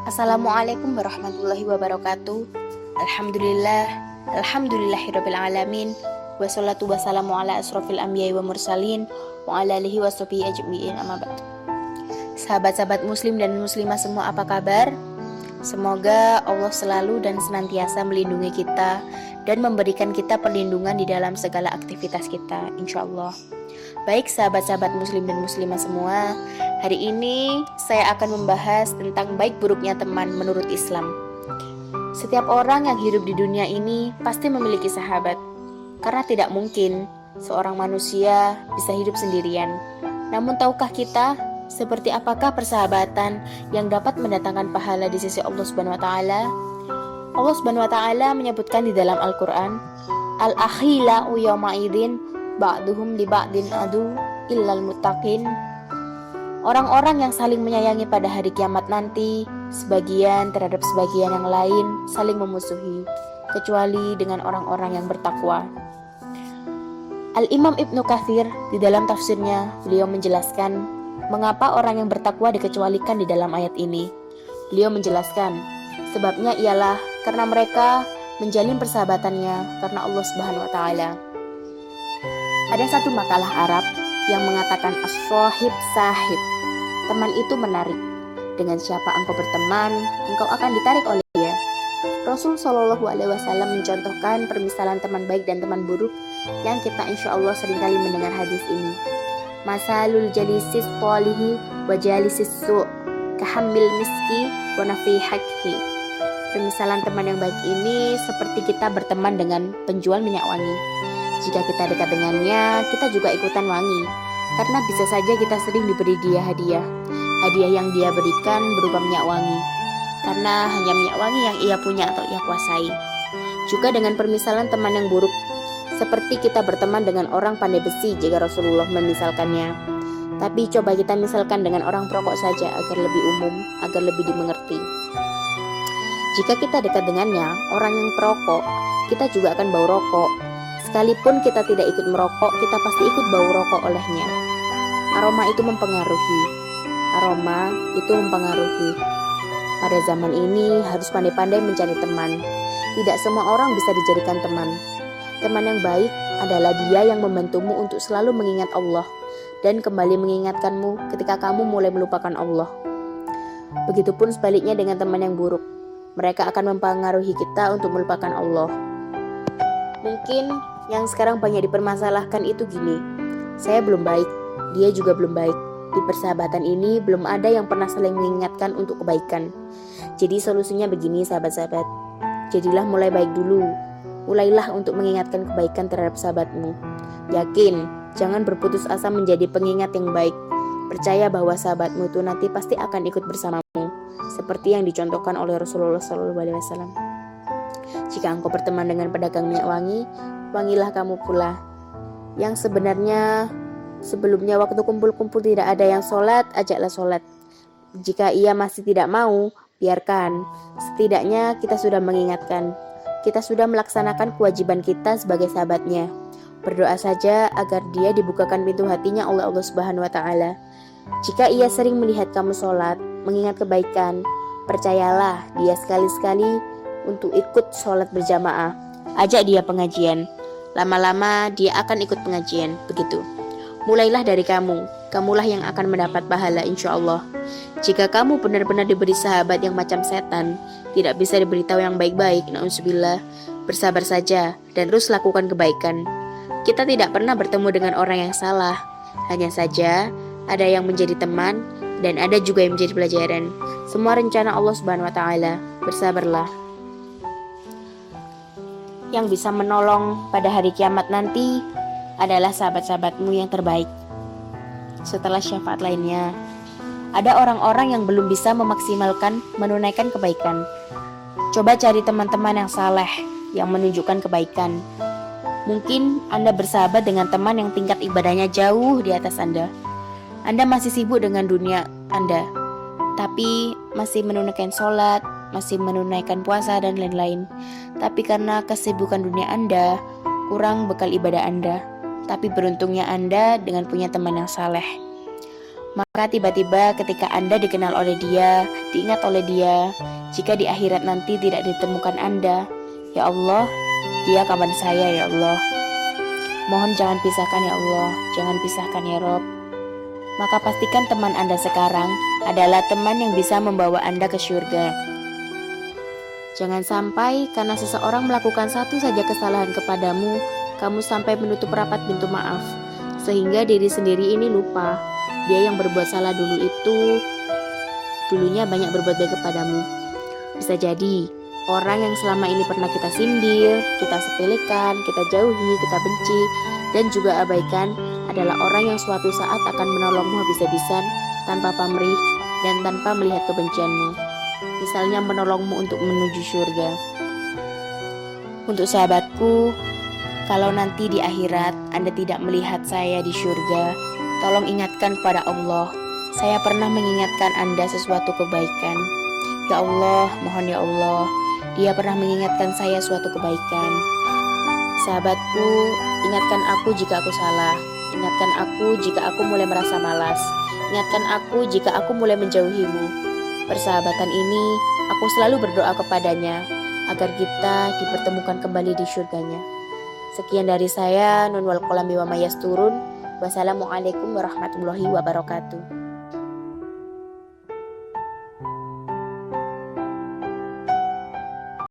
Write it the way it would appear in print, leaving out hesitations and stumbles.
Assalamualaikum warahmatullahi wabarakatuh. Alhamdulillahirabbil alamin. Wassalatu wassalamu ala asrofil anbiya'i wa mursalin wa ala alihi washabihi ajma'in, amma ba'd. Sahabat-sahabat muslim dan muslimah semua, apa kabar? Semoga Allah selalu dan senantiasa melindungi kita dan memberikan kita perlindungan di dalam segala aktivitas kita, insyaallah. Baik sahabat-sahabat muslim dan muslimah semua, hari ini saya akan membahas tentang baik buruknya teman menurut Islam. Setiap orang yang hidup di dunia ini pasti memiliki sahabat, karena tidak mungkin seorang manusia bisa hidup sendirian. Namun tahukah kita seperti apakah persahabatan yang dapat mendatangkan pahala di sisi Allah Subhanahu wa taala? Allah Subhanahu wa taala menyebutkan di dalam Al-Qur'an, "Al-akhila'u yawma idzin ba'duhum li ba'din adu illal muttaqin." Orang-orang yang saling menyayangi pada hari kiamat nanti, sebagian terhadap sebagian yang lain saling memusuhi, kecuali dengan orang-orang yang bertakwa. Al-Imam Ibnu Katsir di dalam tafsirnya, beliau menjelaskan mengapa orang yang bertakwa dikecualikan di dalam ayat ini. Beliau menjelaskan, sebabnya ialah karena mereka menjalin persahabatannya karena Allah Subhanahu wa taala. Ada satu makalah Arab yang mengatakan as-sahib sahib. Teman itu menarik. Dengan siapa engkau berteman, engkau akan ditarik oleh dia. Rasul Shallallahu Alaihi Wasallam mencontohkan permisalan teman baik dan teman buruk yang kita insya Allah seringkali mendengar hadis ini. Masalul jalisis tolihi wa jalisis su' kahamil miski wa nafihakhi. Permisalan teman yang baik ini seperti kita berteman dengan penjual minyak wangi. Jika kita dekat dengannya, kita juga ikutan wangi. Karena bisa saja kita sering diberi dia hadiah. Hadiah yang dia berikan berupa minyak wangi. Karena hanya minyak wangi yang ia punya atau ia kuasai. Juga dengan permisalan teman yang buruk. Seperti kita berteman dengan orang pandai besi jika Rasulullah memisalkannya. Tapi coba kita misalkan dengan orang perokok saja agar lebih umum, agar lebih dimengerti. Jika kita dekat dengannya, orang yang perokok, kita juga akan bau rokok. Sekalipun kita tidak ikut merokok, kita pasti ikut bau rokok olehnya. Aroma itu mempengaruhi. Pada zaman ini harus pandai-pandai mencari teman. Tidak semua orang bisa dijadikan teman. Teman yang baik adalah dia yang membantumu untuk selalu mengingat Allah dan kembali mengingatkanmu ketika kamu mulai melupakan Allah. Begitupun sebaliknya dengan teman yang buruk. Mereka akan mempengaruhi kita untuk melupakan Allah. Mungkin yang sekarang banyak dipermasalahkan itu gini, saya belum baik, dia juga belum baik. Di persahabatan ini belum ada yang pernah saling mengingatkan untuk kebaikan. Jadi solusinya begini sahabat-sahabat, jadilah mulai baik dulu. Mulailah untuk mengingatkan kebaikan terhadap sahabatmu. Yakin, jangan berputus asa menjadi pengingat yang baik. Percaya bahwa sahabatmu itu nanti pasti akan ikut bersamamu, seperti yang dicontohkan oleh Rasulullah SAW. Jika engkau berteman dengan pedagang minyak wangi, wangilah kamu pula. Yang sebenarnya sebelumnya waktu kumpul-kumpul tidak ada yang sholat, ajaklah sholat. Jika ia masih tidak mau, biarkan. Setidaknya kita sudah mengingatkan. Kita sudah melaksanakan kewajiban kita sebagai sahabatnya. Berdoa saja agar dia dibukakan pintu hatinya oleh Allah Subhanahu wa taala. Jika ia sering melihat kamu sholat, mengingat kebaikan, percayalah dia sekali-sekali untuk ikut sholat berjamaah. Ajak dia pengajian. Lama-lama dia akan ikut pengajian. Begitu. Mulailah dari kamu. Kamulah yang akan mendapat pahala insya Allah. Jika kamu benar-benar diberi sahabat yang macam setan, tidak bisa diberitahu yang baik-baik, na'udzubillah, bersabar saja dan terus lakukan kebaikan. Kita tidak pernah bertemu dengan orang yang salah. Hanya saja ada yang menjadi teman dan ada juga yang menjadi pelajaran. Semua rencana Allah Subhanahu wa taala. Bersabarlah. Yang bisa menolong pada hari kiamat nanti adalah sahabat-sahabatmu yang terbaik. Setelah syafaat lainnya, ada orang-orang yang belum bisa memaksimalkan menunaikan kebaikan. Coba cari teman-teman yang saleh, yang menunjukkan kebaikan. Mungkin Anda bersahabat dengan teman yang tingkat ibadahnya jauh di atas Anda. Anda masih sibuk dengan dunia Anda, tapi masih menunaikan sholat, masih menunaikan puasa dan lain-lain. Tapi karena kesibukan dunia Anda, kurang bekal ibadah Anda. Tapi beruntungnya Anda dengan punya teman yang saleh. Maka tiba-tiba ketika Anda dikenal oleh dia, diingat oleh dia, jika di akhirat nanti tidak ditemukan Anda, ya Allah, dia kawan saya ya Allah. Mohon jangan pisahkan ya Allah, jangan pisahkan ya Rob. Maka pastikan teman Anda sekarang adalah teman yang bisa membawa Anda ke surga. Jangan sampai karena seseorang melakukan satu saja kesalahan kepadamu, kamu sampai menutup rapat pintu maaf, sehingga diri sendiri ini lupa. Dia yang berbuat salah dulu itu dulunya banyak berbuat baik kepadamu. Bisa jadi orang yang selama ini pernah kita sindir, kita sepelekan, kita jauhi, kita benci, dan juga abaikan adalah orang yang suatu saat akan menolongmu habis-habisan tanpa pamrih dan tanpa melihat kebencianmu. Misalnya menolongmu untuk menuju surga. Untuk sahabatku, kalau nanti di akhirat Anda tidak melihat saya di surga, tolong ingatkan kepada Allah, saya pernah mengingatkan Anda sesuatu kebaikan. Ya Allah, mohon ya Allah, Dia pernah mengingatkan saya suatu kebaikan. Sahabatku, ingatkan aku jika aku salah. Ingatkan aku jika aku mulai merasa malas. Ingatkan aku jika aku mulai menjauhimu. Persahabatan ini, aku selalu berdoa kepadanya agar kita dipertemukan kembali di surganya. Sekian dari saya, Nun wal qalam wa ma yasturun. Wassalamualaikum warahmatullahi wabarakatuh.